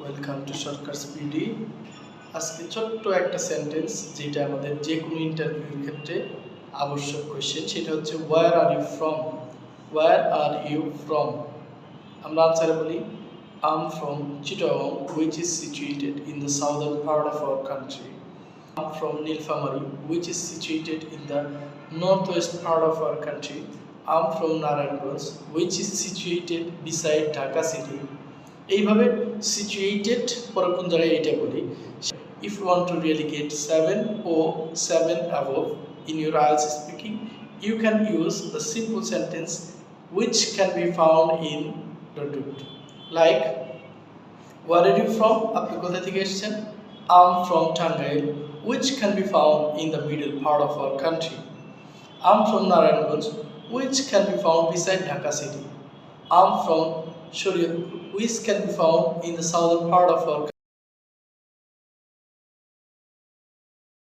Welcome to Sarkar speedy. আজকে ছোট্ট একটা সেন্টেন্স যেটা আমাদের যে কোনো ইন্টারভিউর ক্ষেত্রে আবশ্যক কোয়েশ্চেন, সেটা হচ্ছে where are you from. Where are you from. আমরা আনসারে বলি I am from Chittagong which is situated in the southern part of our country. I am from Nilphamari which is situated in the northwest part of our country. I am from Narayanganj which is situated beside Dhaka city. এইভাবে situated পরে কোন জায়গায় এটা বলি। If you want to really get 7 or 7 above in your IELTS speaking, you can use the simple sentence which can be found in the dot. Like, where are you from? আপনি কোথা থেকে এসেছেন? I am from Tangail which can be found in the middle part of our country. I am from Narayanganj which can be found beside Dhaka city. I am from Shariatpur which can be found in the southern part of our country.